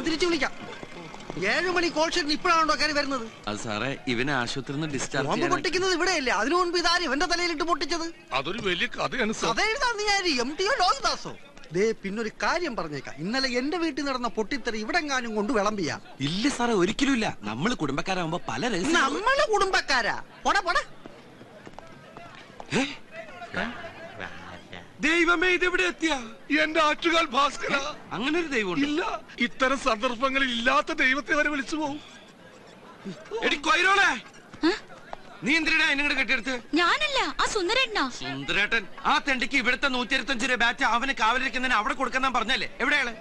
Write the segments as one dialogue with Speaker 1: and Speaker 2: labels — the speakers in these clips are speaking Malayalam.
Speaker 1: തിരിച്ചു വിളിക്കാം. 7 മണി കോൾ ഷീറ്റിന് ഇപ്പോഴാണോ കയറി വരുന്നത്?
Speaker 2: അത് സാറേ, ഇവനെ ആശുപത്രിയിൽ
Speaker 1: ഡിസ്ചാർജ് പൊട്ടിക്കുന്നത് ഇവിടെയല്ലേ? അതിനു മുൻപ് ഇതാരും എന്റെ തലയിലിട്ട് പൊട്ടിച്ചത്.
Speaker 3: അതൊരു വലിയ കഥയാണ്.
Speaker 1: കഥ എഴുതാൻ നീ ആര്? MTO ലോഹിദാസോ? ദേ പിന്നൊരു കാര്യം പറഞ്ഞേക്കാം, ഇന്നലെ എന്റെ വീട്ടിൽ നടന്ന പൊട്ടിത്തെറി ഇവിടെങ്ങാനും കൊണ്ട് വിളമ്പിയാ?
Speaker 2: ഇല്ല സാറേ, ഒരിക്കലും ഇല്ല. നമ്മള് കുടുംബക്കാരാകുമ്പോ പല
Speaker 1: നമ്മള് കുടുംബക്കാരാ. പോടാ പോടാ.
Speaker 2: ദൈവമേ, ഇതെവിടെ എത്തിയ
Speaker 3: എന്റെ ആറ്റുകാൽ ഭാസ്കര.
Speaker 2: അങ്ങനെ ഒരു ദൈവം
Speaker 3: ഇല്ല, ഇത്തരം സന്ദർഭങ്ങളിൽ ഇല്ലാത്ത ദൈവത്തെ വരെ വിളിച്ചു പോകും.
Speaker 2: നീ എന്തിനാ എന്നെ കെട്ടിയെടുത്ത്?
Speaker 4: ഞാനല്ല, ആ സുന്ദരേട്ടനാ.
Speaker 2: സുന്ദരേട്ടൻ ആ തെണ്ടിക്ക് ഇവിടുത്തെ 125 രൂപ ബാറ്റ് അവന് കാവലിരിക്കുന്നതിന് അവിടെ കൊടുക്കാൻ പറഞ്ഞല്ലേ? എവിടെയാണ്?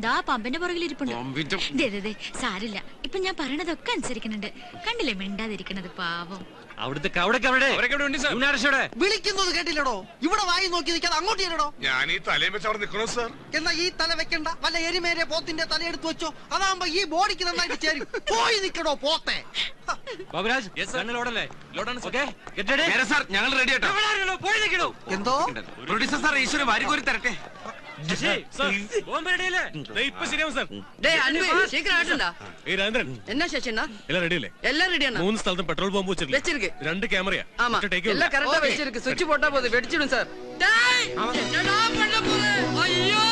Speaker 4: ദാ പമ്പിന്റെ പുറകിൽ ഇരിപ്പുണ്ട്. സാരില്ല, ഇപ്പൊ ഞാൻ പറയണതൊക്കെ അനുസരിക്കുന്നുണ്ട്. കണ്ടില്ലേ മിണ്ടാതിരിക്കണത്? പാവം.
Speaker 1: വിളിക്കുന്നത് കേട്ടില്ലടോ? ഇവിടെ വായി നോക്കി നിൽക്കാതെ അങ്ങോട്ട് ചെല്ലടോ.
Speaker 3: ഞാൻ ഈ തലയും വെച്ച് അവിടെ നിൽക്കണോ സാർ?
Speaker 1: എന്നാ ഈ തല വെക്കണ്ട, വല്ല എരിമേരെ പോത്തിന്റെ തലയെടുത്ത് വെച്ചോ. അതാകുമ്പോ ഈ ബോഡിക്ക് നന്നായിട്ട് ചേരും. പോയി നിൽക്കണോ പോത്തെ.
Speaker 2: ഞങ്ങൾ റെഡി ആട്ടോ.
Speaker 1: എന്തോ
Speaker 2: പ്രൊഡ്യൂസർ സാർ, ഈശ്വരൻ വാരിക്കോരി തരട്ടെ.
Speaker 5: എന്നാ ശശിണ്ണ എല്ലാം റെഡിയാണ്. 3 സ്ഥലത്തും പെട്രോൾ ബോംബ് വെച്ചിருக்கு. 2 ക്യാമറയാ. എല്ലാം കറക്റ്റാ വെച്ചിருக்கு. സ്വിച്ച് പോട്ടാ പോത് വെടിച്ചിടും സാർ. അയ്യോ,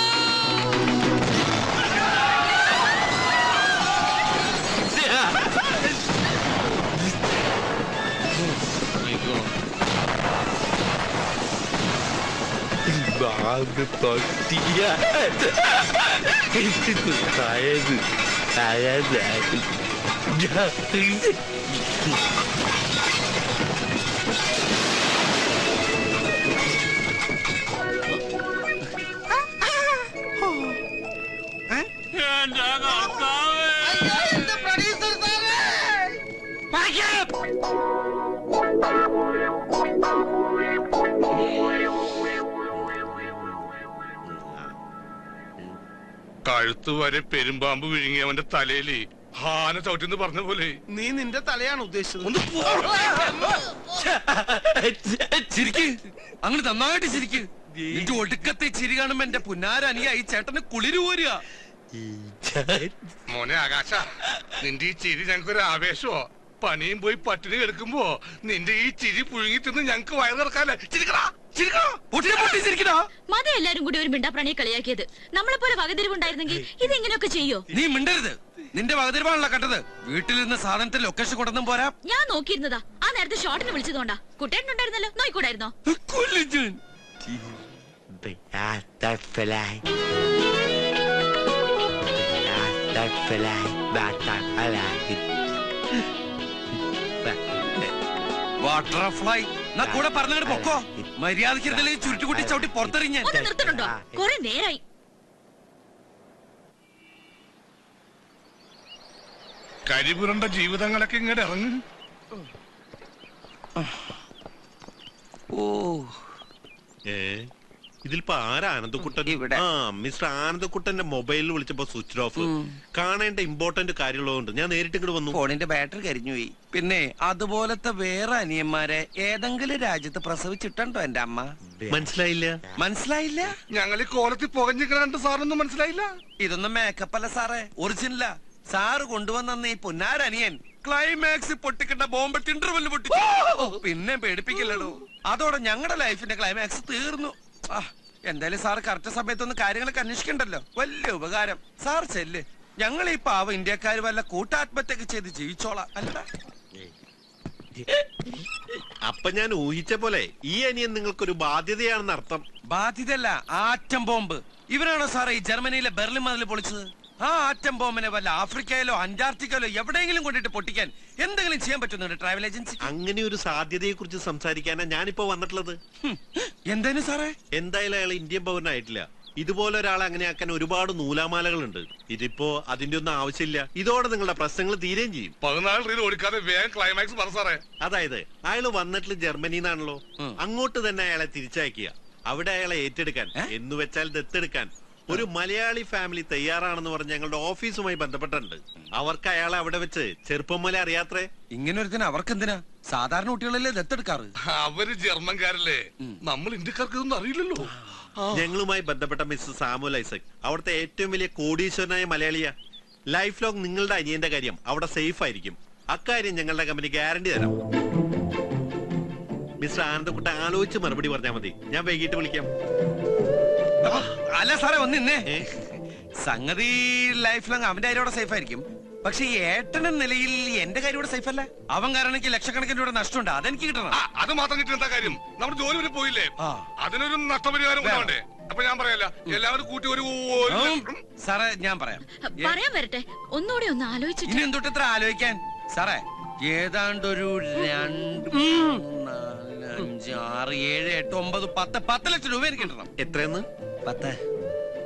Speaker 3: കഴുത്ത് വരെ പെരുമ്പാമ്പ് വിഴുങ്ങി അവന്റെ തലയില് ഹാന ചവിട്ടിന്ന് പറഞ്ഞ പോലെ.
Speaker 1: നീ നിന്റെ തലയാണ് ഉദ്ദേശിച്ചത്.
Speaker 2: ചിരിക്ക്, അങ്ങനെ നന്നായിട്ട് ചിരിക്ക്. നിന്റെ ഒടുക്കത്തെ ചിരി കാണുമ്പോ എന്റെ പുന്നാരനിയ ഈ ചേട്ടന് കുളിര് പോരുക.
Speaker 3: മോനെ ആകാശ, നിന്റെ ഈ ചിരി ഞങ്ങൾക്കൊരു ആവേശമോ? പണിയും പോയി പട്ടിണി കിടക്കുമ്പോ നിന്റെ ഈ ചിരി പുഴുങ്ങി തിന്ന് ഞങ്ങക്ക് വയറ് കിടക്കാല്ലേ?
Speaker 4: മത എല്ലാരും കൂടി ഒരു മിണ്ടാപ്രാണിയെ കളിയാക്കിയത്. നമ്മളെ പോലെ വകതിരിവുണ്ടായിരുന്നെങ്കിൽ ഇതെങ്ങനെയൊക്കെ ചെയ്യോ?
Speaker 2: നീ മിണ്ടരുത്. നിന്റെ വകതിരിവാണല്ലോ കണ്ടത്. വീട്ടിലിരുന്ന സാധനത്തിൽ ലൊക്കേഷൻ കൊണ്ടൊന്നും പോരാ.
Speaker 4: ഞാൻ നോക്കിയിരുന്നതാ. ആ നേരത്തെ ഷോട്ടിന് വിളിച്ചതുകൊണ്ടാ. കുട്ടേട്ടനുണ്ടായിരുന്നല്ലോ, നോയിക്കൂടായിരുന്നോ?
Speaker 2: ബട്ടർഫ്ലൈ കൂടെ പറഞ്ഞിട്ട് പൊക്കോ. മര്യാദയ്ക്ക് ചുരുട്ടുകുട്ടി ചവിട്ടി പുറത്തെറിഞ്ഞ
Speaker 4: നിർത്തണുണ്ടോ? കൊറേ നേരായി.
Speaker 3: കരിപുരണ്ട ജീവിതങ്ങളൊക്കെ ഇങ്ങോട്ട് ഇറങ്ങും.
Speaker 6: ഇതിലിപ്പോ ആരാ ആനന്ദക്കുട്ടൻ? മിസ്റ്റർ ആനന്ദക്കുട്ടന്റെ മൊബൈലിൽ വിളിച്ചപ്പോ സ്വിച്ച് ഓഫ്. കാണേണ്ട ഇമ്പോർട്ടന്റ് കാര്യമുള്ളതുകൊണ്ട് ഞാൻ നേരിട്ട് ഇങ്ങോട്ട് വന്നു.
Speaker 2: ഫോണിന്റെ ബാറ്ററി കരിഞ്ഞുപോയി. പിന്നെ അതുപോലത്തെ വേറെ അനിയന്മാരെ ഏതെങ്കിലും രാജ്യത്ത് പ്രസവിച്ചിട്ടുണ്ടോ എന്റെ അമ്മ?
Speaker 6: മനസ്സിലായില്ല.
Speaker 3: ഞങ്ങൾ ഈ കോലത്തിൽ പുകഞ്ഞിക്കണ സാറൊന്നും മനസ്സിലായില്ല.
Speaker 2: ഇതൊന്നും മേക്കപ്പ് അല്ല സാറേ, ഒറിജിനലാ. സാറ് കൊണ്ടുവന്ന ഈ പൊന്നാരനിയൻ ക്ലൈമാക്സ് പൊട്ടിക്കേണ്ട ബോംബ് ഇന്റർവെല്ല് പൊട്ടിച്ചു. പിന്നെ പേടിപ്പിക്കില്ലടോ. അതോടെ ഞങ്ങളുടെ ലൈഫിന്റെ ക്ലൈമാക്സ് തീർന്നു. എന്തായാലും സാർ കറക്റ്റ് സമയത്തൊന്ന് കാര്യങ്ങളൊക്കെ അന്വേഷിക്കണ്ടല്ലോ. വലിയ ഉപകാരം. സാർ ചെല്ല്. ഞങ്ങൾ ഈ പാവ ഇന്ത്യക്കാര് വല്ല കൂട്ടാത്മഹത്യൊക്കെ ചെയ്ത് ജീവിച്ചോളാം. അല്ല,
Speaker 6: അപ്പൊ ഞാൻ ഊഹിച്ച പോലെ ഈ അനിയൻ നിങ്ങൾക്കൊരു ബാധ്യതയാണെന്ന് അർത്ഥം.
Speaker 2: ബാധ്യതയല്ല, ആറ്റം ബോംബ്. ഇവരാണോ സാറേ ഈ ജർമ്മനിയിലെ ബെർലിൻ മതിൽ പൊളിച്ചത്? ആ ആറ്റം ബോംബിനെ വല്ല ആഫ്രിക്കയിലോ അന്റാർട്ടിക്കയിലോ എവിടെയെങ്കിലും കൊണ്ടിട്ട് പൊട്ടിക്കാൻ എന്തെങ്കിലും ചെയ്യാൻ പറ്റുന്നുണ്ട് ട്രാവൽ ഏജൻസി?
Speaker 6: അങ്ങനെ ഒരു സാധ്യതയെ കുറിച്ച് സംസാരിക്കാനാ ഞാനിപ്പോ വന്നിട്ടുള്ളത്.
Speaker 2: എന്തായാലും സാറേ,
Speaker 6: എന്തായാലും അയാൾ ഇന്ത്യൻ പൗരനായിട്ടില്ല. ഇതുപോലെ ഒരാളെ അങ്ങനെ ആക്കാൻ ഒരുപാട് നൂലാമാലകളുണ്ട്. ഇതിപ്പോ അതിന്റെ ഒന്നും ആവശ്യമില്ല. ഇതോടെ നിങ്ങളുടെ പ്രശ്നങ്ങൾ തീരുകയും ചെയ്യും.
Speaker 3: 14 റീൽ ഓടിക്കാതെ വേഗം ക്ലൈമാക്സ് പറ സാറേ.
Speaker 6: അതായത് അയാൾ വന്നിട്ടുള്ള ജർമ്മനിന്നാണല്ലോ, അങ്ങോട്ട് തന്നെ അയാളെ തിരിച്ചയക്കുക. അവിടെ അയാളെ ഏറ്റെടുക്കാൻ, എന്ന് വെച്ചാൽ ദത്തെടുക്കാൻ ഒരു മലയാളി ഫാമിലി തയ്യാറാണെന്ന് പറഞ്ഞ് ഞങ്ങളുടെ ഓഫീസുമായി ബന്ധപ്പെട്ടിട്ടുണ്ട്. അവർക്ക് അയാളെ അവിടെ വെച്ച് ചെറുപ്പം മുതലേ അറിയാത്രേ.
Speaker 2: ഇങ്ങനെ ഒരുത്തിന് അവർക്ക് എന്തിനാ? സാധാരണ കുട്ടികളല്ലേ ദത്തെടുക്കാറ്?
Speaker 3: അവര് ജർമ്മൻകാരല്ലേ, നമ്മൾ ഇന്ത്യക്കാർക്ക് ഇതൊന്നും അറിയില്ലല്ലോ.
Speaker 6: ഞങ്ങളുമായി ബന്ധപ്പെട്ട മിസ്റ്റർ സാമുൽ ഐസക് അവിടുത്തെ ഏറ്റവും വലിയ കോടീശ്വരനായ മലയാളിയാ. ലൈഫ് ലോങ് നിങ്ങളുടെ അനിയന്റെ കാര്യം അവിടെ സേഫ് ആയിരിക്കും. അക്കാര്യം ഞങ്ങളുടെ കമ്പനി ഗ്യാരണ്ടി തരാം. മിസ്റ്റർ ആനന്ദക്കുട്ട ആലോചിച്ച് മറുപടി പറഞ്ഞാൽ മതി. ഞാൻ വൈകിട്ട് വിളിക്കാം.
Speaker 2: അല്ല സാറേ ഒന്നിന്നേ, സംഗതി ലൈഫ് ലോങ് അവന്റെ കാര്യം സേഫ് ആയിരിക്കും. പക്ഷെ ഏട്ടന്റെ നിലയിൽ എന്റെ കാര്യം ഇവിടെ സേഫ് അല്ല. അവൻ കാരണം എനിക്ക് ലക്ഷക്കണക്കിന് രൂപ നഷ്ടമുണ്ട്. അതെനിക്ക് കിട്ടണം.
Speaker 3: അത് മാത്രം കിട്ടുന്ന കാര്യം നമ്മുടെ ജോലി വരെ പോയില്ലേ, അതിനൊരു നഷ്ടപരിഹാരം ഉണ്ടാവണ്ടേ? അപ്പൊ ഞാൻ പറയല്ല, എല്ലാവരും കൂട്ടി ഒരു
Speaker 2: സാറേ ഞാൻ പറയാം.
Speaker 4: പറയാൻ വരട്ടെ, ഒന്നുകൂടെ ഒന്ന് ആലോചിച്ചിട്ട്.
Speaker 2: ഇനി എന്തൊട്ട് ഇത്ര ആലോചിക്കാൻ സാറേ? ഏതാണ്ട് ഒരു 2, 3, 4, 5, 6, 7, 8, 9, 10 ലക്ഷം രൂപ എനിക്ക് കിട്ടണം.
Speaker 6: എത്രയെന്ന്?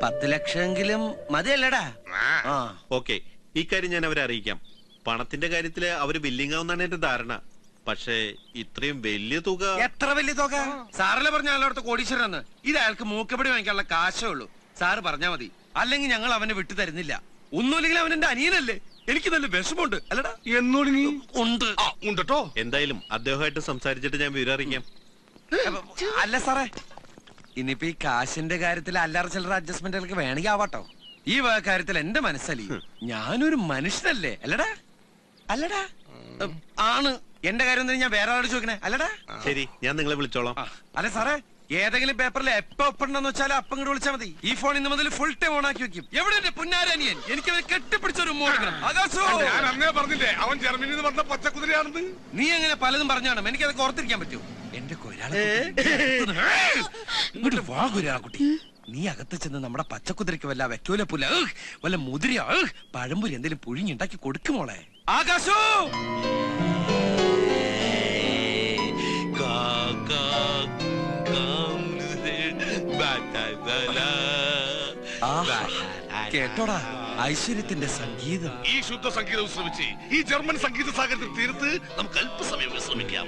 Speaker 2: 10 ലക്ഷമെങ്കിലും മതിയല്ലടാ.
Speaker 6: ഓക്കെ, ഇക്കാര്യം ഞാൻ അവരെ അറിയിക്കാം. പണത്തിന്റെ കാര്യത്തില് അവര് ബില്ലിംഗ് ആവുന്നാണ് എന്റെ ധാരണ. പക്ഷേ ഇത്രയും വലിയ തുക.
Speaker 2: എത്ര വലിയ തുക? സാറല്ലേ പറഞ്ഞ അയാളോടത്ത് കോടീശ്വരന്ന്. ഇത് അയാൾക്ക് മൂക്കപ്പടി വാങ്ങിക്കാനുള്ള കാശേ ഉള്ളൂ. സാറ് പറഞ്ഞാ മതി, അല്ലെങ്കിൽ ഞങ്ങൾ അവനെ വിട്ടു തരുന്നില്ല. ഒന്നുമില്ലെങ്കിൽ അവൻ എന്റെ അനിയനല്ലേ. എനിക്ക് നല്ല വിഷമമുണ്ട് അല്ലടാ.
Speaker 3: എന്നോട് നീ
Speaker 2: ഉണ്ട്
Speaker 3: ഉണ്ടോ?
Speaker 6: എന്തായാലും അദ്ദേഹമായിട്ട് സംസാരിച്ചിട്ട് ഞാൻ വിവരം അറിയിക്കാം.
Speaker 2: അല്ല സാറേ, ഇനിയിപ്പോ ഈ കാശിന്റെ കാര്യത്തിൽ അല്ലറ ചില്ലറ അഡ്ജസ്റ്റ്മെന്റുകൾക്ക് വേണമെങ്കിൽ ആവാട്ടോ. ഈ വക കാര്യത്തിൽ എന്റെ മനസ്സലി ഞാനൊരു മനുഷ്യനല്ലേ അല്ലടാ. അല്ലടാ ആണ്. എന്റെ കാര്യം ഞാൻ വേറെ ആളോട് ചോദിക്കണേ അല്ലടാ.
Speaker 6: ശരി, ഞാൻ നിങ്ങളെ വിളിച്ചോളാം.
Speaker 2: അല്ല സാറേ, ഏതെങ്കിലും പേപ്പറിൽ എപ്പോ ഒപ്പുണ്ടെന്ന് വെച്ചാൽ അപ്പം ഇങ്ങോട്ട് വിളിച്ചാൽ മതി. ഈ ഫോൺ ഇന്ന് മുതൽ ഫുൾ ടൈം ഓൺ ആക്കി വെക്കും. എവിടെ എന്റെ പുന്നാരനിയൻ? എനിക്ക് അവരെ കെട്ടിപ്പിടിച്ചൊരു
Speaker 3: ഞാൻ അന്നേ പറഞ്ഞില്ലേ അവൻ ജർമ്മനിയിൽ നിന്ന് വന്ന പച്ചക്കുതിരയാണെന്ന്.
Speaker 2: നീ അങ്ങനെ പലതും പറഞ്ഞാണ്, എനിക്കതൊക്കെ ഓർത്തിരിക്കാൻ പറ്റൂ. എന്റെ ഇങ്ങോട്ട് വാ കുരാക്കുട്ടി. നീ അകത്ത് ചെന്ന് നമ്മുടെ പച്ചക്കുതിരക്ക് വല്ല വെറ്റോല പുല്ല വല്ല മുതിര പഴംപുരി എന്തെങ്കിലും പുഴിഞ്ഞുണ്ടാക്കി കൊടുക്കുമോളെ. ആകാശോ കേട്ടോടാ ഐശ്വര്യത്തിന്റെ സംഗീതം.
Speaker 3: ഈ ശുദ്ധ സംഗീതം ശ്രമിച്ച് ഈ ജർമ്മൻ സംഗീത സാഗരത്തിൽ തീർത്ത് നമുക്ക് അല്പസമയം വിശ്രമിക്കാം.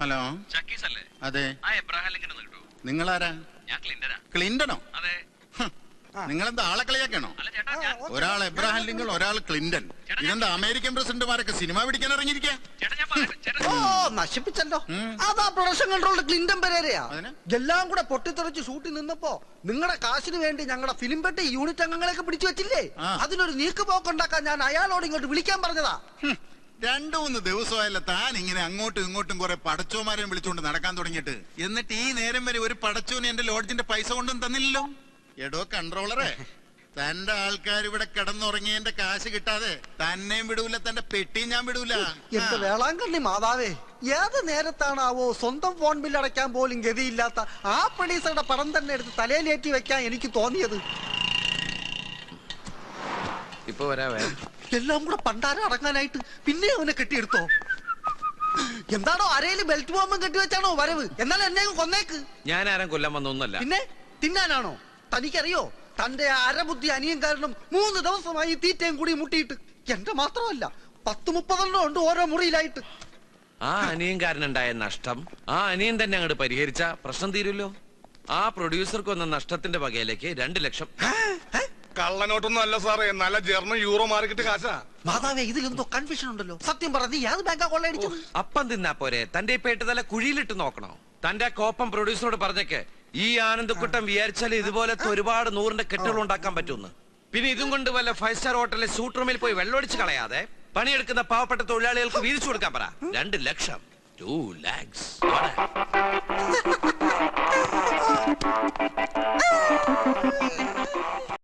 Speaker 7: ഹലോ, അതെ, നിങ്ങളാരാ? ക്ലിന്റനോ? നിങ്ങളെന്താ ആളെ കളിയാക്കണോ? ഒരാൾ എബ്രഹാം ലിങ്കൺ, ഒരാൾ ക്ലിന്റൺ. ഇതെന്താ അമേരിക്കൻ പ്രസിഡന്റുമാരൊക്കെ സിനിമ പിടിക്കാൻ ഇറങ്ങിയിരിക്കാ?
Speaker 1: നശിപ്പിച്ചല്ലോ. അതാ പ്രൊഡക്ഷൻ കൺട്രോളിന്റെ ക്ലിന്റൺ പെരേരയാ. എല്ലാം കൂടെ പൊട്ടിത്തെറിച്ച് ഷൂട്ടിൽ നിന്നപ്പോ നിങ്ങളുടെ കാശിന് വേണ്ടി ഞങ്ങളുടെ ഫിലിം പെട്ടി യൂണിറ്റ് അംഗങ്ങളെയൊക്കെ പിടിച്ചു വെച്ചില്ലേ? അതിനൊരു നീക്കുപോക്കുണ്ടാക്കാൻ ഞാൻ അയാളോട് ഇങ്ങോട്ട് വിളിക്കാൻ പറഞ്ഞതാ.
Speaker 7: 2-3 ദിവസമായല്ല താൻ ഇങ്ങനെ അങ്ങോട്ടും ഇങ്ങോട്ടും കുറെ പടച്ചോമാരെയും വിളിച്ചുകൊണ്ട് നടക്കാൻ തുടങ്ങിയിട്ട്. എന്നിട്ട് ഈ നേരം വരെ ഒരു പടച്ചോന് എന്റെ ലോഡ്ജിന്റെ പൈസ കൊണ്ടും തന്നില്ലല്ലോ. എടോ കൺട്രോളറെ, തന്റെ ആൾക്കാർ ഇവിടെ കിടന്നുറങ്ങിയതിന്റെ കാശ് കിട്ടാതെ തന്നെയും വിടൂല, തന്റെ പെട്ടിയും ഞാൻ വിടൂല.
Speaker 1: എന്റെ വേളാങ്കണ്ണി മാതാവേ, ഏത് നേരത്താണാവോ സ്വന്തം ഫോൺ ബില്ല് അടയ്ക്കാൻ പോലും ഗതിയില്ലാത്ത ആ പ്രൊഡ്യൂസറുടെ പടം തന്നെ എടുത്ത് തലയിലേറ്റി വെക്കാൻ എനിക്ക് തോന്നിയത്.
Speaker 2: ഇപ്പൊ വരാവേ.
Speaker 1: എല്ലാം കൂടെ പണ്ടാരം അടങ്ങാനായിട്ട് പിന്നെ അവനെ കെട്ടിയെടുത്തോ? എന്താണോ അരയില് ബെൽറ്റ് ബോംബും കെട്ടിവെച്ചാണോ വരവ്? എന്നാൽ എന്നെ കൊന്നേക്ക്.
Speaker 2: ഞാൻ ആരും കൊല്ലാൻ വന്നൊന്നല്ല.
Speaker 1: പിന്നെ തിന്നാനാണോ? തനിക്കറിയോ, തന്റെ അരബുദ്ധി അനിയൻ കാരണം 3 ദിവസമായി തീറ്റയും കൂടി മുട്ടിയിട്ട്. എന്റെ മാത്രമല്ല 10-30 ഉണ്ട് ഓരോ മുറിയിലായിട്ട്.
Speaker 2: ആ അനിയൻകാരനുണ്ടായ നഷ്ടം ആ അനിയൻ തന്നെ അങ്ങോട്ട് പരിഹരിച്ച പ്രശ്നം തീരുമല്ലോ. ആ പ്രൊഡ്യൂസർക്ക് വന്ന നഷ്ടത്തിന്റെ വകയിലേക്ക് 2 ലക്ഷം.
Speaker 3: കള്ളനോട്ടൊന്നും അല്ല സാറേ, നല്ല ജർമ്മൻ യൂറോ മാർക്കറ്റ് കാശാ.
Speaker 1: മാതാവേ, ഇതിലെന്തോ കൺഫ്യൂഷൻ ഉണ്ടല്ലോ. സത്യം പറ, നീ ഏത് ബാങ്കാ കൊള്ളയടിച്ചത്?
Speaker 2: അപ്പം തിന്നാ പോരെ, തന്റെ പേട്ട് തല കുഴിയിലിട്ട് നോക്കണോ? തന്റെ കോപ്പം പ്രൊഡ്യൂസറോട് പറഞ്ഞേക്ക് ഈ ആനന്ദക്കുട്ടം വിചാരിച്ചാൽ ഇതുപോലത്തെ ഒരുപാട് 100ന്റെ കെട്ടുകൾ ഉണ്ടാക്കാൻ പറ്റുമെന്ന്. പിന്നെ ഇതും കൊണ്ട് വല്ല 5 സ്റ്റാർ ഹോട്ടലിലെ സൂട്ട് റൂമിൽ പോയി വെള്ളമൊടിച്ച് കളയാതെ പണിയെടുക്കുന്ന പാവപ്പെട്ട തൊഴിലാളികൾക്ക് വീതിച്ചു കൊടുക്കാൻ പറ. 2 ലക്ഷം. 2 lakhs.